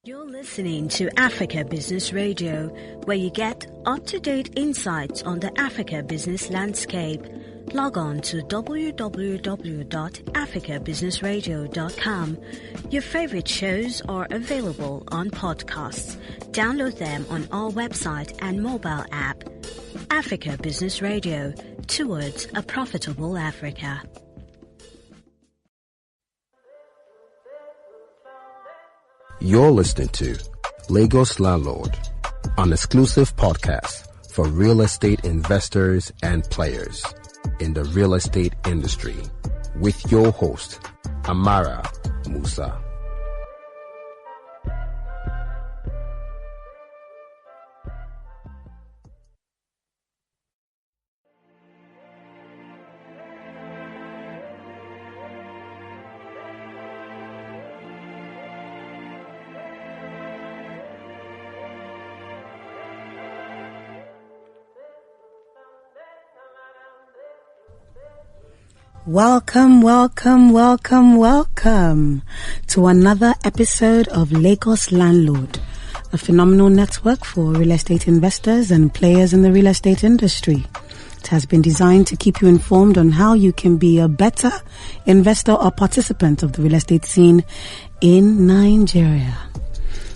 You're listening to Africa Business Radio, where you get up-to-date insights on the Africa business landscape. Log on to www.africabusinessradio.com. Your favorite shows are available on podcasts. Download them on our website and mobile app. Africa Business Radio, towards a profitable Africa. You're listening to Lagos Landlord, an exclusive podcast for real estate investors and players in the real estate industry with your host, Amara Musa. Welcome to another episode of Lagos Landlord, a phenomenal network for real estate investors and players in the real estate industry. It has been designed to keep you informed on how you can be a better investor or participant of the real estate scene in Nigeria.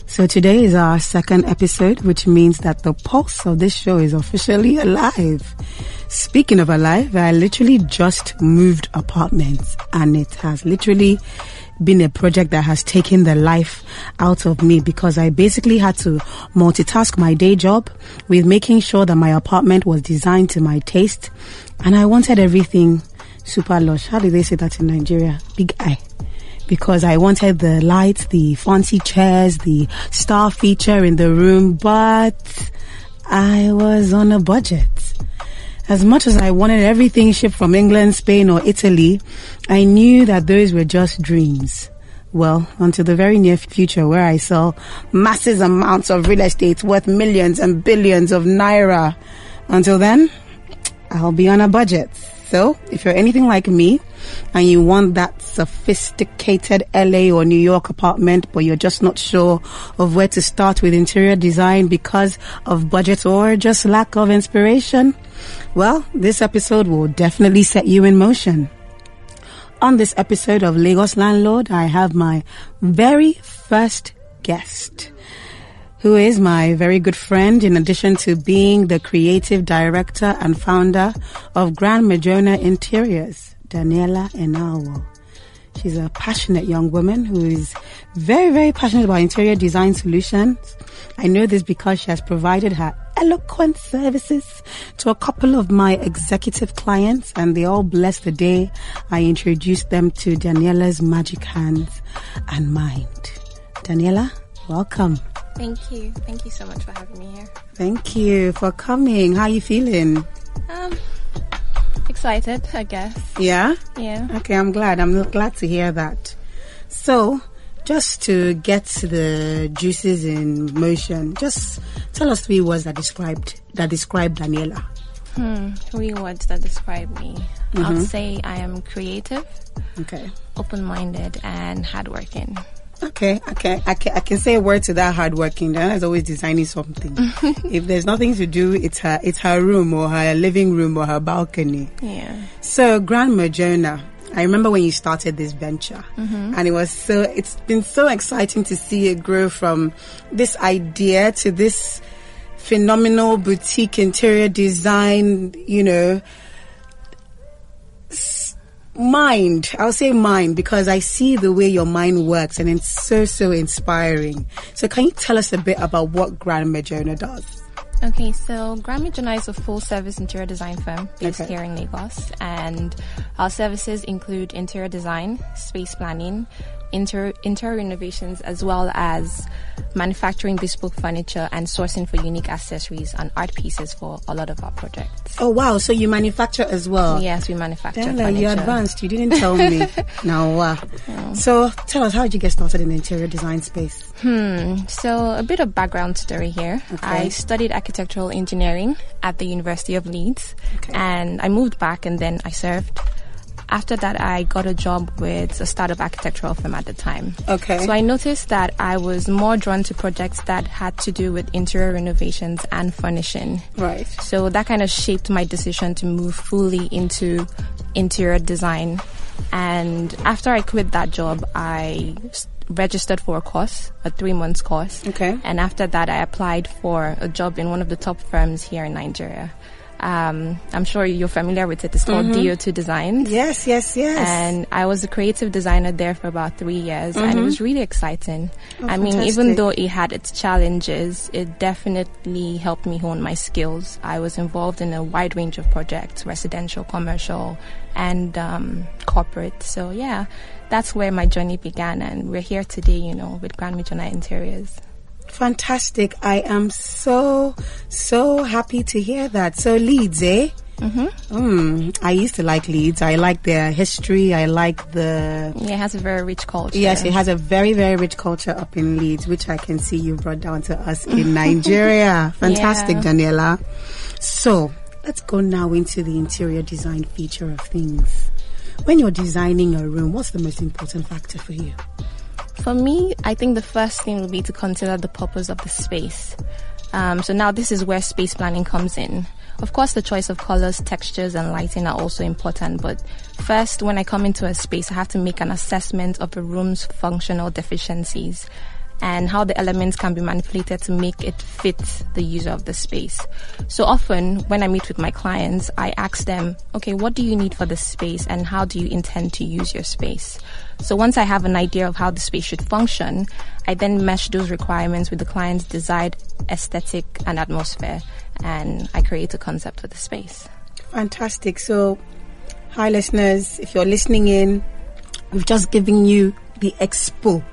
So today is our second episode, which means that the pulse of this show is officially alive. Speaking of alive, I literally just moved apartments, and it has literally been a project that has taken the life out of me, because I basically had to multitask my day job with making sure that my apartment was designed to my taste, and I wanted everything super lush. How do they say that in Nigeria? Big eye. Because I wanted the lights, the fancy chairs, the star feature in the room, but I was on a budget. As much as I wanted everything shipped from England, Spain, or Italy, I knew that those were just dreams. Well, until the very near future, where I sell massive amounts of real estate worth millions and billions of naira. Until then, I'll be on a budget. So, if you're anything like me, and you want that sophisticated LA or New York apartment, but you're just not sure of where to start with interior design because of budget or just lack of inspiration, well, this episode will definitely set you in motion. On this episode of Lagos Landlord, I have my very first guest, who is my very good friend, in addition to being the creative director and founder of Grand Mejona Interiors, Daniella Enaohwo. She's a passionate young woman who is very, very passionate about interior design solutions. I know this because she has provided her eloquent services to a couple of my executive clients, and they all blessed the day I introduced them to Daniella's magic hands and mind. Daniella, welcome. Thank you. Thank you so much for having me here. Thank you for coming. How are you feeling? Excited, I guess. Yeah? Yeah. Okay, I'm glad to hear that. So, just to get the juices in motion, just tell us 3 words that describe Daniella. 3 words that describe me. I would say I am creative, Okay. open-minded, and hardworking. Okay. I can say a word to that hardworking. Diana is always designing something. If there's nothing to do, it's her room or her living room or her balcony. Yeah. So, Grand Mejona, I remember when you started this venture, and it's been so exciting to see it grow from this idea to this phenomenal boutique interior design, mind. I'll say mind because I see the way your mind works, and it's so inspiring. So can you tell us a bit about what Grand Mejona does? Okay, so Grand Mejona is a full-service interior design firm based here in Lagos, and our services include interior design, space planning, interior renovations, as well as manufacturing bespoke furniture and sourcing for unique accessories and art pieces for a lot of our projects. Oh wow, so you manufacture as well? Yes, we manufacture Daniella, furniture. you're advanced. You didn't tell me. Now, So tell us, how did you get started in the interior design space? So a bit of background story here. Okay. I studied architectural engineering at the University of Leeds, and I moved back, and then I served after that, I got a job with a startup architectural firm at the time. Okay. So I noticed that I was more drawn to projects that had to do with interior renovations and furnishing. Right. So that kind of shaped my decision to move fully into interior design. And after I quit that job, I registered for a course, a 3-month course. Okay. And after that, I applied for a job in one of the top firms here in Nigeria. I'm sure you're familiar with it. It's called DO2 Designs. Yes. And I was a creative designer there for about 3 years, and it was really exciting. I mean, fantastic. even though it had its challenges, it definitely helped me hone my skills. I was involved in a wide range of projects, residential, commercial, and corporate. So yeah, that's where my journey began, and we're here today, with Grand Mejona Interiors. Fantastic. I am so happy to hear that. So Leeds, eh? I used to like Leeds. I like their history. I like the... Yeah, it has a very rich culture. Yes, it has a very, very rich culture up in Leeds, which I can see you brought down to us in Nigeria. Fantastic, Daniella. So let's go now into the interior design feature of things. When you're designing a room, what's the most important factor for you? For me, I think the first thing would be to consider the purpose of the space. So now this is where space planning comes in. Of course, the choice of colors, textures, and lighting are also important. But first, when I come into a space, I have to make an assessment of the room's functional deficiencies and how the elements can be manipulated to make it fit the user of the space. So often, when I meet with my clients, I ask them, okay, what do you need for the space and how do you intend to use your space? So once I have an idea of how the space should function, I then mesh those requirements with the client's desired aesthetic and atmosphere, and I create a concept for the space. Fantastic. So, hi listeners, if you're listening in, we've just given you the expo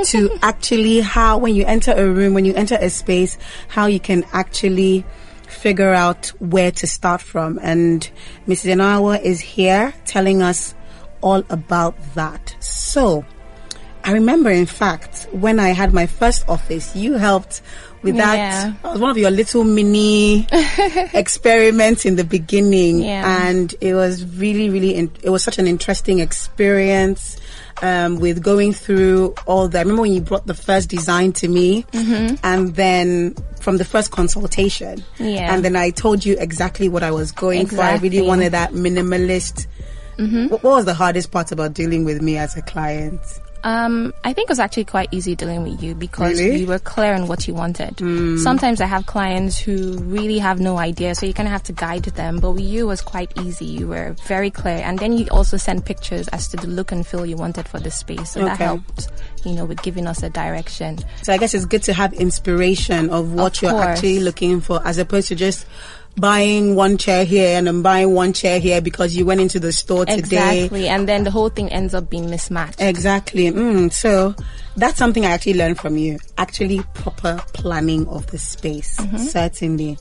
to actually how, when you enter a room, when you enter a space, how you can actually figure out where to start from. And Mrs. Enaohwo is here telling us all about that. So, I remember, in fact, when I had my first office, you helped with that. Yeah. It was one of your little mini experiments in the beginning. Yeah. And it was really, it was such an interesting experience. With going through all that. I remember when you brought the first design to me, and then from the first consultation, and then I told you exactly what I was going for. I really wanted that minimalist. What was the hardest part about dealing with me as a client? I think it was actually quite easy dealing with you because you were clear on what you wanted. Sometimes I have clients who really have no idea, so you kind of have to guide them. But with you, it was quite easy. You were very clear. And then you also sent pictures as to the look and feel you wanted for the space. So that helped, with giving us a direction. So I guess it's good to have inspiration of what you're actually looking for, as opposed to just buying one chair here and then buying one chair here because you went into the store today. Exactly, and then the whole thing ends up being mismatched. Exactly. So that's something I actually learned from you. Actually, proper planning of the space. Certainly.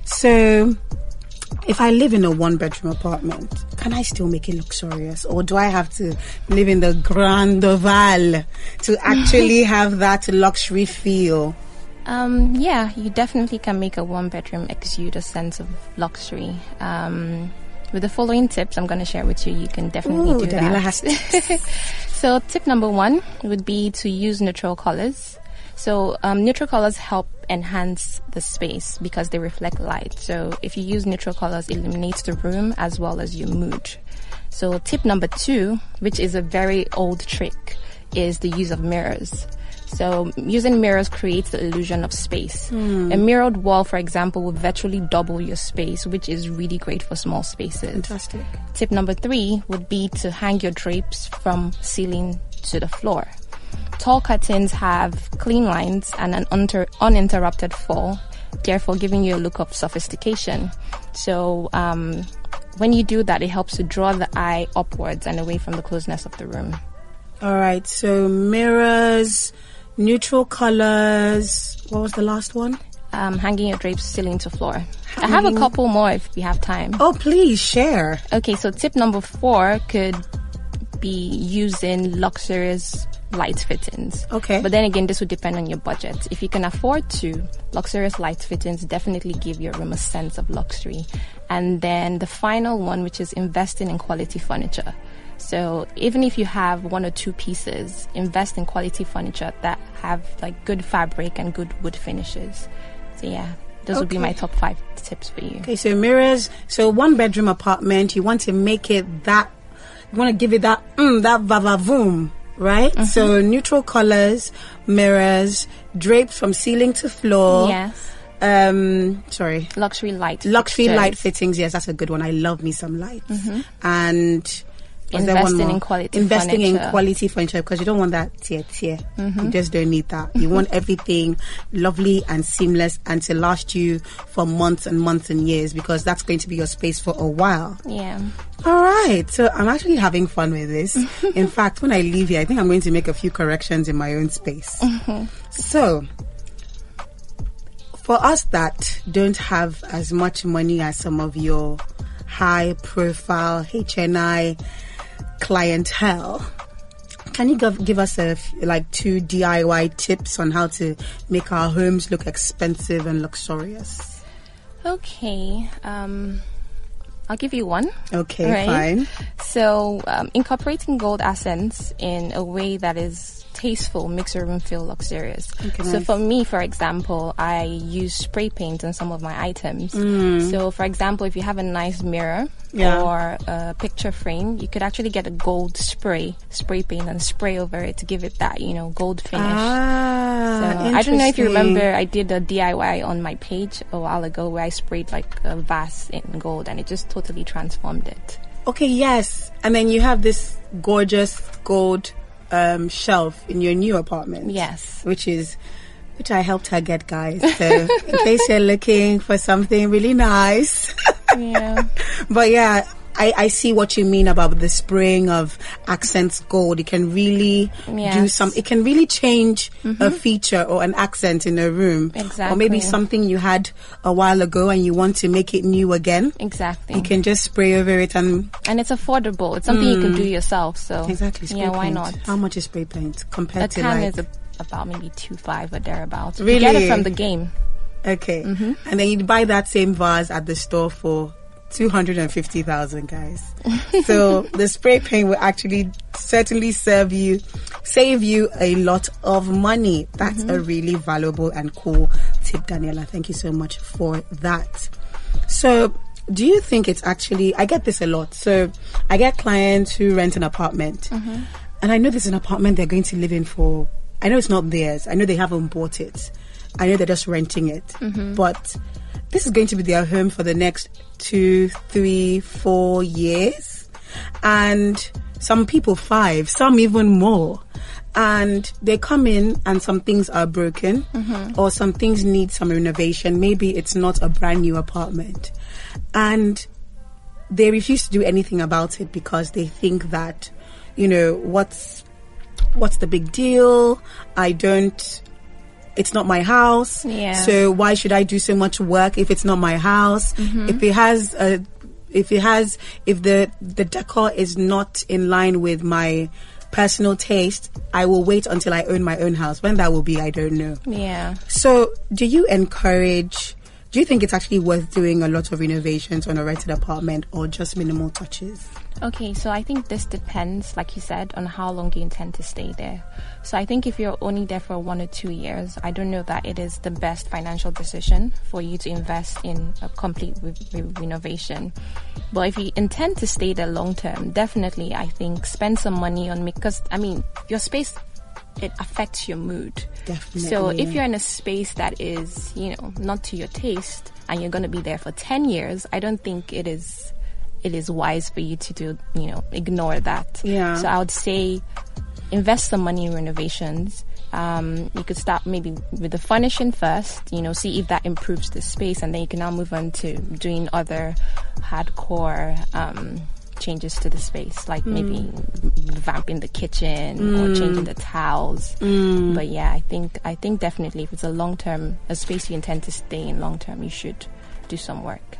So if I live in a 1-bedroom apartment, can I still make it luxurious, or do I have to live in the Grand Oval to actually have that luxury feel? Yeah, you definitely can make a 1-bedroom exude a sense of luxury. With the following tips I'm going to share with you, you can definitely do Daniella that. has tips. So tip number 1 would be to use neutral colors. So neutral colors help enhance the space because they reflect light. So if you use neutral colors, it illuminates the room as well as your mood. So tip number 2, which is a very old trick, is the use of mirrors. So using mirrors creates the illusion of space. A mirrored wall, for example, will virtually double your space, which is really great for small spaces. Fantastic. Tip number 3 would be to hang your drapes from ceiling to the floor. Tall curtains have clean lines and an uninterrupted fall, therefore giving you a look of sophistication. So when you do that, it helps to draw the eye upwards and away from the closeness of the room. All right, so mirrors, neutral colors. What was the last one? Hanging your drapes ceiling to floor. I have a couple more if we have time. Oh, please share. Okay, so tip number 4 could be using luxurious light fittings. Okay. But then again, this would depend on your budget. If you can afford to, luxurious light fittings definitely give your room a sense of luxury. And then the final one, which is investing in quality furniture. So even if you have one or two pieces, invest in quality furniture that have like good fabric and good wood finishes. So yeah, those would be my top 5 tips for you. Okay, so mirrors. So 1-bedroom apartment, you want to make it that, you want to give it that vavavoom, right? Mm-hmm. So neutral colors, mirrors, drapes from ceiling to floor. Yes. Luxury light fittings. Yes, that's a good one. I love me some lights. Mm-hmm. And investing in quality furniture, because you don't want that tear. Mm-hmm. You just don't need that. You want everything lovely and seamless and to last you for months and months and years, because that's going to be your space for a while. Yeah. All right. So I'm actually having fun with this. In fact, when I leave here, I think I'm going to make a few corrections in my own space. Mm-hmm. So for us that don't have as much money as some of your high profile HNI clientele, can you give us 2 DIY tips on how to make our homes look expensive and luxurious? Okay, I'll give you one. Okay, right? Fine. So incorporating gold accents in a way that is tasteful makes your room feel luxurious. Okay, so nice. for me, for example, I use spray paint on some of my items. So for example, if you have a nice mirror or a picture frame, you could actually get a gold spray paint and spray over it to give it that, gold finish. So I don't know if you remember, I did a DIY on my page a while ago where I sprayed like a vase in gold and it just totally transformed it. Okay, yes. And then you have this gorgeous gold shelf in your new apartment. Yes. Which I helped her get, guys. So in case you're looking for something really nice. Yeah. But yeah, I see what you mean about the spraying of accents gold. It can really it can really change a feature or an accent in a room. Exactly. Or maybe something you had a while ago and you want to make it new again. Exactly. You can just spray over it and it's affordable. It's something you can do yourself. So exactly. Spray why paint. not? How much is spray paint compared to can is about maybe $2.5 or thereabouts. Really? You get it from the game. Okay. And then you buy that same vase at the store for 250,000, guys. So the spray paint will actually certainly save you a lot of money. That's a really valuable and cool tip, Daniella. Thank you so much for that. So do you think it's actually, I get this a lot. So I get clients who rent an apartment and I know this is an apartment they're going to live in for, I know it's not theirs. I know they haven't bought it. I know they're just renting it. But this is going to be their home for the next 2, 3, 4 years. And some people 5, some even more. And they come in and some things are broken or some things need some renovation. Maybe it's not a brand new apartment. And they refuse to do anything about it because they think that, what's the big deal? It's not my house. Yeah. So why should I do so much work if it's not my house? If the decor is not in line with my personal taste, I will wait until I own my own house. When that will be, I don't know. Yeah. So do you think it's actually worth doing a lot of renovations on a rented apartment or just minimal touches? Okay, so I think this depends, like you said, on how long you intend to stay there. So I think if you're only there for 1 or 2 years, I don't know that it is the best financial decision for you to invest in a complete renovation. But if you intend to stay there long term, definitely I think spend some money on because your space, it affects your mood. Definitely. So if you're in a space that is, not to your taste and you're going to be there for 10 years, I don't think it is wise for you to ignore that. Yeah. So I would say invest some money in renovations. You could start maybe with the furnishing first, see if that improves the space, and then you can now move on to doing other hardcore changes to the space, like maybe revamping the kitchen or changing the towels. But yeah, I think definitely if it's a space you intend to stay in long term, you should do some work.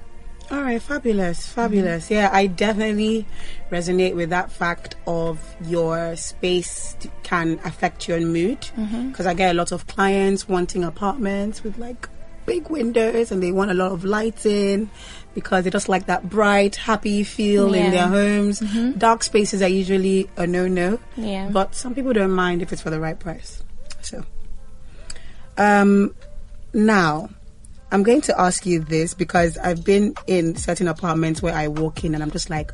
All right, fabulous. Yeah, I definitely resonate with that fact of your space can affect your mood, because I get a lot of clients wanting apartments with like big windows and they want a lot of lighting because they just like that bright, happy feel in their homes. Dark spaces are usually a no-no, but some people don't mind if it's for the right price. So, now, I'm going to ask you this because I've been in certain apartments where I walk in and I'm just like,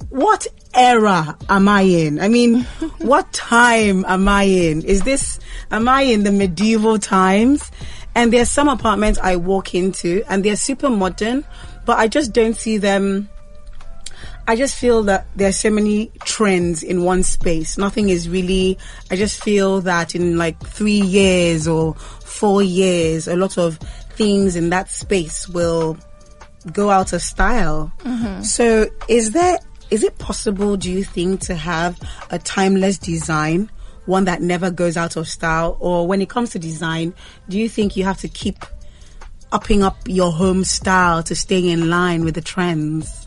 what era am I in? I mean, what time am I in? Am I in the medieval times? And there's some apartments I walk into and they're super modern, but I just don't see them. I just feel that there's so many trends in one space. Nothing is really, I just feel that in like 3 years or 4 years, a lot of things in that space will go out of style. So is it possible, do you think, to have a timeless design, one that never goes out of style? Or when it comes to design, do you think you have to keep upping up your home style to stay in line with the trends?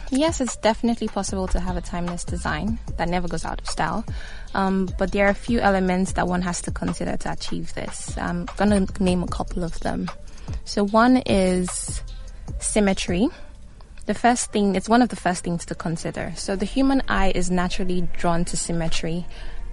Yes, it's definitely possible to have a timeless design that never goes out of style. But there are a few elements that one has to consider to achieve this. I'm going to name a couple of them. So one is symmetry. It's one of the first things to consider. So the human eye is naturally drawn to symmetry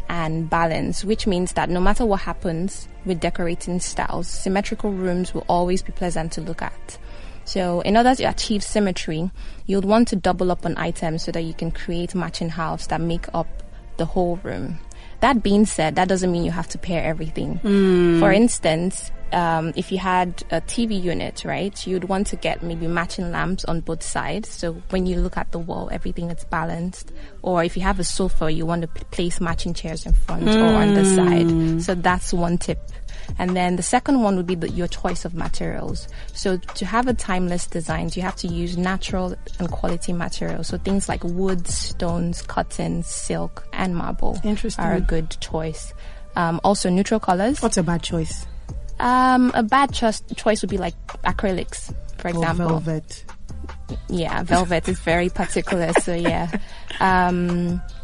and balance, which means that no matter what happens with decorating styles, symmetrical rooms will always be pleasant to look at. So in order to achieve symmetry, you'll want to double up on items so that you can create matching halves that make up the whole room. That being said, that doesn't mean you have to pair everything. For instance, if you had a TV unit, right, you'd want to get maybe matching lamps on both sides. So when you look at the wall, everything is balanced. Or if you have a sofa, you want to place matching chairs in front or on the side. So that's one tip. And then the second one would be your choice of materials. So to have a timeless design, you have to use natural and quality materials. So things like wood, stones, cotton, silk, and marble are a good choice. Also, neutral colors. What's a bad choice? A bad choice would be like acrylics, for example. Or velvet. Yeah, velvet is very particular. So yeah.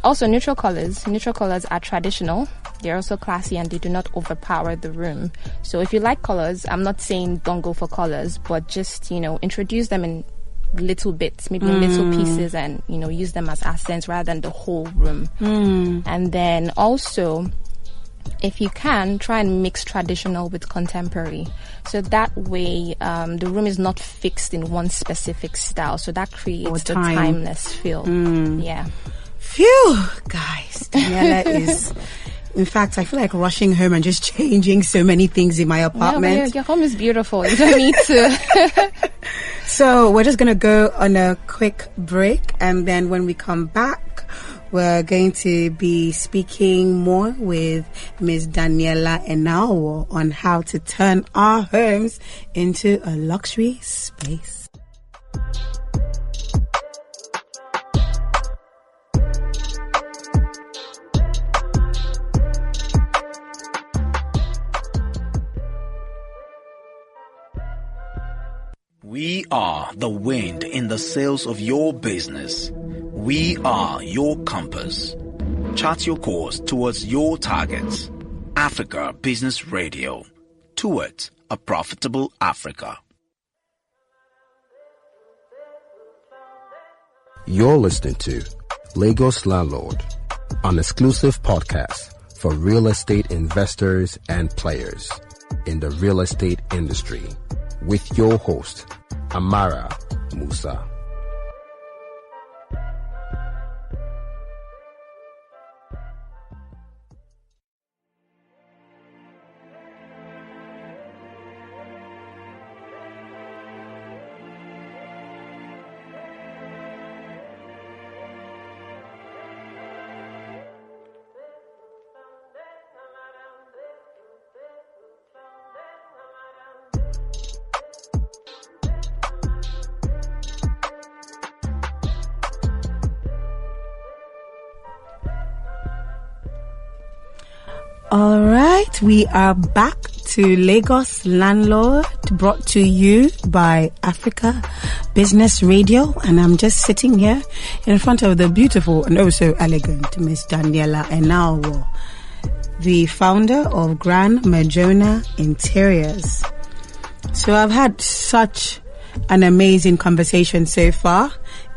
Also, neutral colors. Neutral colors are traditional. They're also classy and they do not overpower the room. So if you like colors, I'm not saying don't go for colors, but just, introduce them in little bits, maybe in little pieces, and, use them as accents rather than the whole room. And then also, if you can, try and mix traditional with contemporary. So that way, the room is not fixed in one specific style. So that creates the timeless feel. Yeah. Phew, guys. Daniella is... In fact, I feel like rushing home and just changing so many things in my apartment. No, your home is beautiful. You don't need to. So we're just going to go on a quick break. And then when we come back, we're going to be speaking more with Ms. Daniella Enaohwo on how to turn our homes into a luxury space. We are the wind in the sails of your business. We are your compass. Chart your course towards your targets. Africa Business Radio. Towards a profitable Africa. You're listening to Lagos Landlord, an exclusive podcast for real estate investors and players in the real estate industry, with your host, Amara Musa. All right, we are back to Lagos Landlord, brought to you by Africa Business Radio, and I'm just sitting here in front of the beautiful and also elegant Miss Daniella Enaohwo, the founder of Grand Mejona Interiors. So I've had such an amazing conversation so far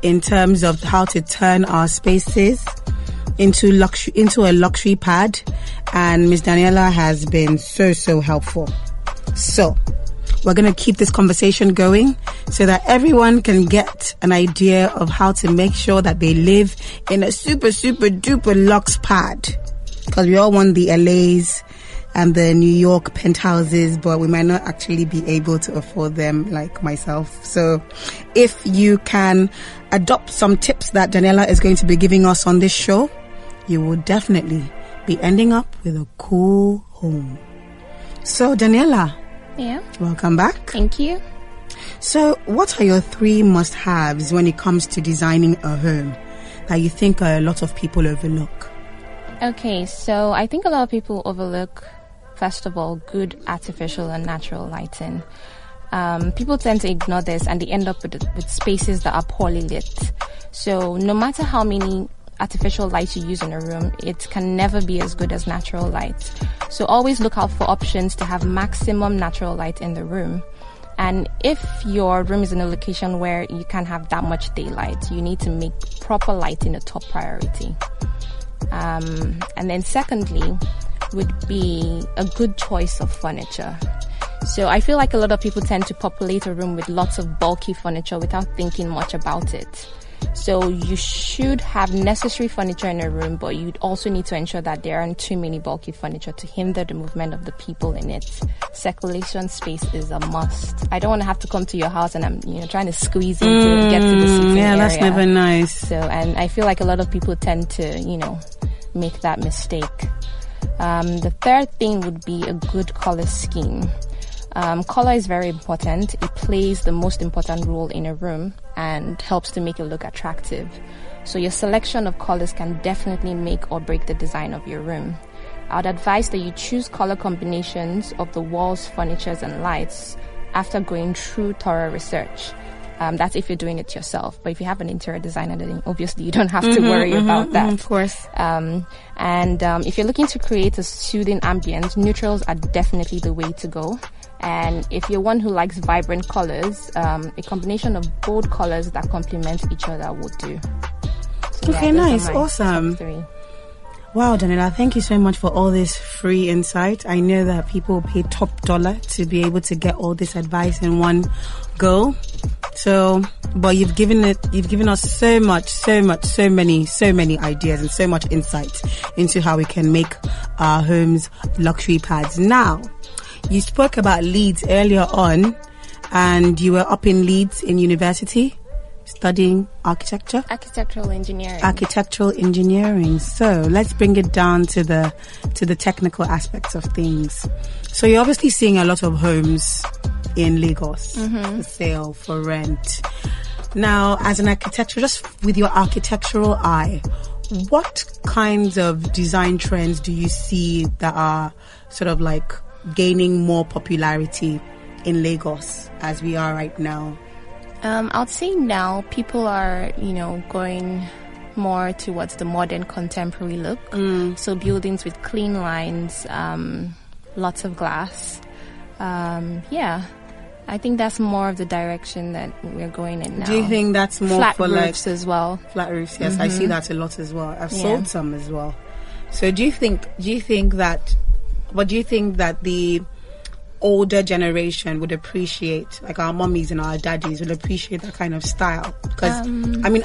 in terms of how to turn our spaces into a luxury pad, and Miss Daniella has been so helpful. So we're going to keep this conversation going so that everyone can get an idea of how to make sure that they live in a super duper luxe pad, because we all want the LAs and the New York penthouses, but we might not actually be able to afford them, like myself. So if you can adopt some tips that Daniella is going to be giving us on this show, you will definitely be ending up with a cool home. So Daniella, welcome back. Thank you. So what are your 3 must-haves when it comes to designing a home that you think a lot of people overlook? Okay, so I think a lot of people overlook, first of all, good artificial and natural lighting. People tend to ignore this and they end up with spaces that are poorly lit. So no matter how many artificial light you use in a room, it can never be as good as natural light. So always look out for options to have maximum natural light in the room. And if your room is in a location where you can't have that much daylight, you need to make proper lighting a top priority. And then secondly would be a good choice of furniture. So I feel like a lot of people tend to populate a room with lots of bulky furniture without thinking much about it. So you should have necessary furniture in a room, but you'd also need to ensure that there aren't too many bulky furniture to hinder the movement of the people in it. Circulation space is a must. I don't want to have to come to your house and I'm trying to squeeze in to get to the seating area. That's never nice. So, and I feel like a lot of people tend to, make that mistake. The third thing would be a good color scheme. Color is very important. It plays the most important role in a room and helps to make it look attractive. So your selection of colors can definitely make or break the design of your room. I would advise that you choose color combinations of the walls, furnitures, and lights after going through thorough research. That's if you're doing it yourself. But if you have an interior designer, then obviously you don't have to worry about that. Of course. And if you're looking to create a soothing ambience, neutrals are definitely the way to go. And if you're one who likes vibrant colors, a combination of bold colors that complement each other would do. So okay, nice. Awesome. 3. Wow, Daniella, thank you so much for all this free insight. I know that people pay top dollar to be able to get all this advice in one go. So, but you've given us so many ideas and so much insight into how we can make our homes luxury pads. Now, you spoke about Leeds earlier on, and you were up in Leeds in university studying architecture? Architectural engineering. Architectural engineering. So let's bring it down to the technical aspects of things. So you're obviously seeing a lot of homes in Lagos for sale, for rent. Now, as an architecture, just with your architectural eye, what kinds of design trends do you see that are sort of like gaining more popularity in Lagos as we are right now? I'd say now people are, going more towards the modern contemporary look. So buildings with clean lines, lots of glass. I think that's more of the direction that we're going in now. Do you think that's more flat for roofs as well? Flat roofs, yes. I see that a lot as well. I've sold some as well. So do you think that the older generation would appreciate, like our mummies and our daddies would appreciate that kind of style? Because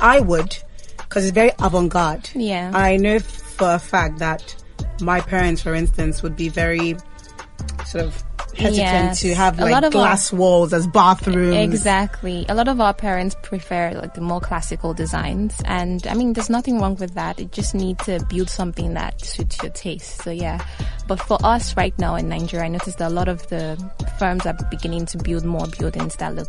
I would, because it's very avant-garde. Yeah. I know for a fact that my parents, for instance, would be very sort of hesitant to have like glass walls as bathrooms. Exactly. A lot of our parents prefer like the more classical designs, and there's nothing wrong with that. You just need to build something that suits your taste. So yeah. But for us right now in Nigeria, I noticed that a lot of the firms are beginning to build more buildings that look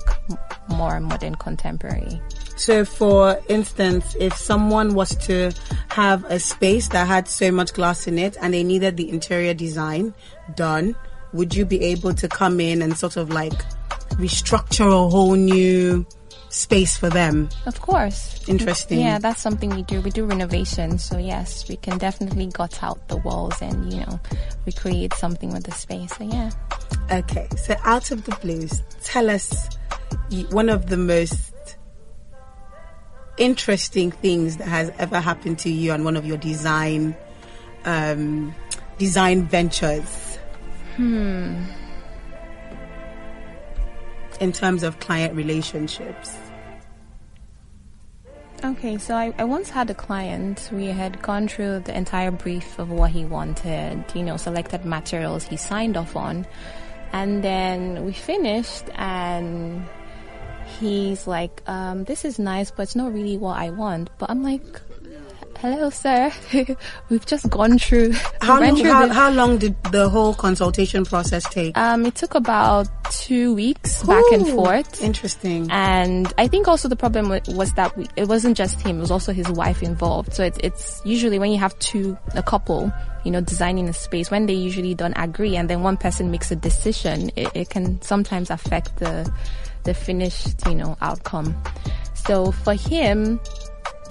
more modern, contemporary. So, for instance, if someone was to have a space that had so much glass in it and they needed the interior design done, would you be able to come in and sort of like restructure a whole new space for them? Of course. Interesting. Yeah, that's something we do. We do renovations. So yes, we can definitely gut out the walls and, recreate something with the space. So yeah. Okay. So out of the blues, tell us one of the most interesting things that has ever happened to you on one of your design ventures. In terms of client relationships. Okay, so I once had a client. We had gone through the entire brief of what he wanted, selected materials he signed off on. And then we finished and he's like, this is nice, but it's not really what I want. But I'm like, hello, sir. We've just gone through. How long did the whole consultation process take? It took about 2 weeks back and forth. Interesting. And I think also the problem was that it wasn't just him; it was also his wife involved. So it's usually when you have a couple, designing a space, when they usually don't agree, and then one person makes a decision, it can sometimes affect the finished, outcome. So for him,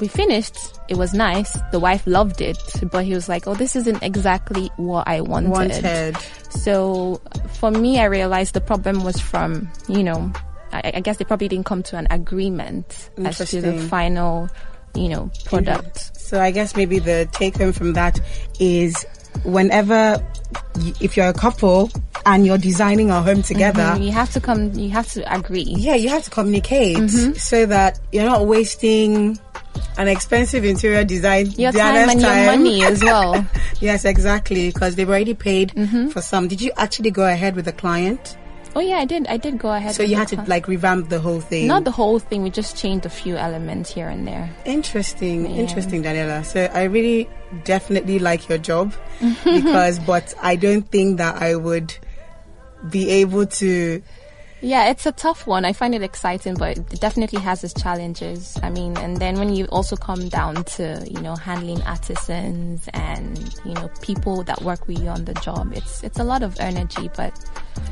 we finished. It was nice. The wife loved it, but he was like, "Oh, this isn't exactly what I wanted." So for me, I realized the problem was from, I guess they probably didn't come to an agreement as to the final, product. So I guess maybe the take home from that is whenever, if you're a couple and you're designing a home together, you have to agree. Yeah, you have to communicate so that you're not wasting an expensive interior design, your time and your money as well. Yes, exactly, because they've already paid for some. Did you actually go ahead with the client? Oh yeah, I did go ahead. So you had to revamp the whole thing? Not the whole thing. We just changed a few elements here and there. Interesting, Daniella. So I really definitely like your job but I don't think that I would be able to. Yeah, it's a tough one. I find it exciting, but it definitely has its challenges. I mean, and then when you also come down to, handling artisans and, people that work with you on the job, it's a lot of energy, but...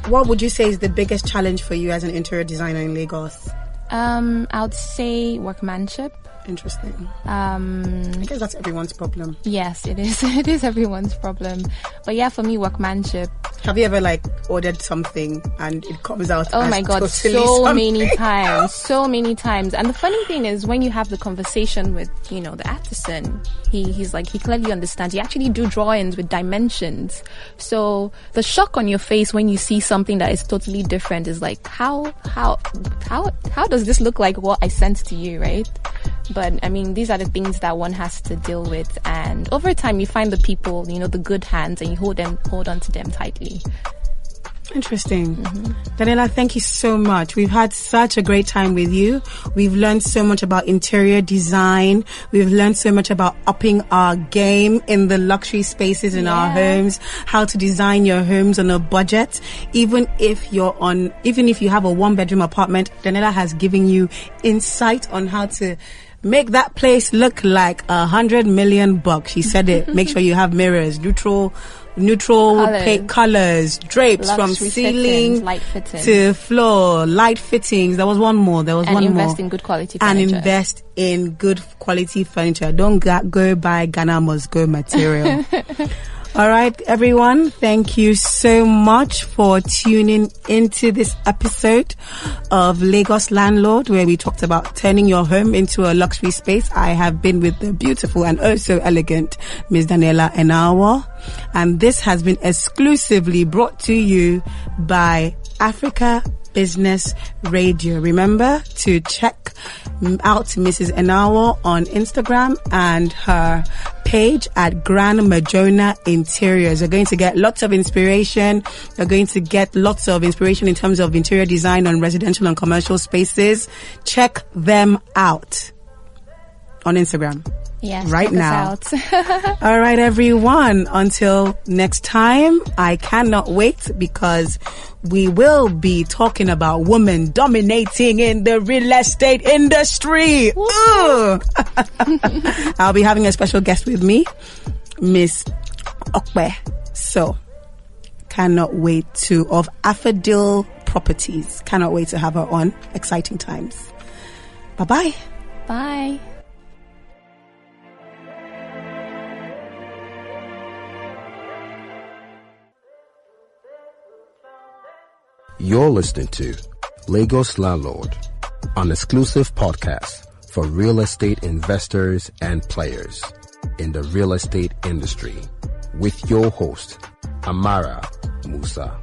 What would you say is the biggest challenge for you as an interior designer in Lagos? I would say workmanship. Interesting. I guess that's everyone's problem. Yes, it is. It is everyone's problem. But yeah, for me, workmanship. Have you ever ordered something and it comes out? Oh my God, totally so something? many times. And the funny thing is, when you have the conversation with, the artisan, he's like, he clearly understands. You actually do drawings with dimensions. So the shock on your face when you see something that is totally different is like, how does this look like what I sent to you, right? But I mean, these are the things that one has to deal with, and over time you find the people, the good hands, and you hold on to them tightly. Interesting. Daniella, thank you so much. We've had such a great time with you. We've learned so much about interior design. We've learned so much about upping our game in the luxury spaces in our homes, how to design your homes on a budget. Even if you have a 1-bedroom apartment, Daniella has given you insight on how to make that place look like $100 million. She said it. Make sure you have mirrors, neutral colors, drapes from ceiling to floor, light fittings. There was one more. And invest in good quality furniture. Don't go buy Ghana must go material. All right, everyone. Thank you so much for tuning into this episode of Lagos Landlord, where we talked about turning your home into a luxury space. I have been with the beautiful and oh so elegant Ms. Daniella Enaohwo, and this has been exclusively brought to you by Africa Business Radio. Remember to check out Mrs. Enaohwo on Instagram and her page at Grand Mejona Interiors. You're going to get lots of inspiration. You're going to get lots of inspiration in terms of interior design on residential and commercial spaces. Check them out on Instagram. Yes, right check now. us out. All right, everyone. Until next time, I cannot wait because we will be talking about women dominating in the real estate industry. I'll be having a special guest with me, Miss Okwe. So, cannot wait of Affordil Properties. Cannot wait to have her on. Exciting times. Bye-bye. Bye. You're listening to Lagos Landlord, an exclusive podcast for real estate investors and players in the real estate industry with your host, Amara Musa.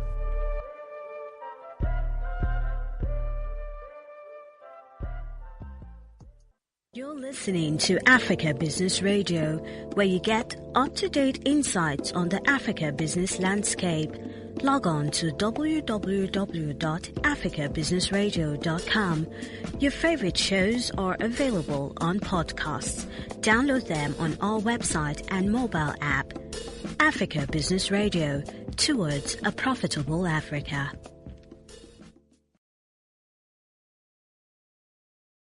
You're listening to Africa Business Radio, where you get up-to-date insights on the Africa business landscape. Log on to www.africabusinessradio.com. Your favorite shows are available on podcasts. Download them on our website and mobile app. Africa Business Radio, towards a profitable Africa.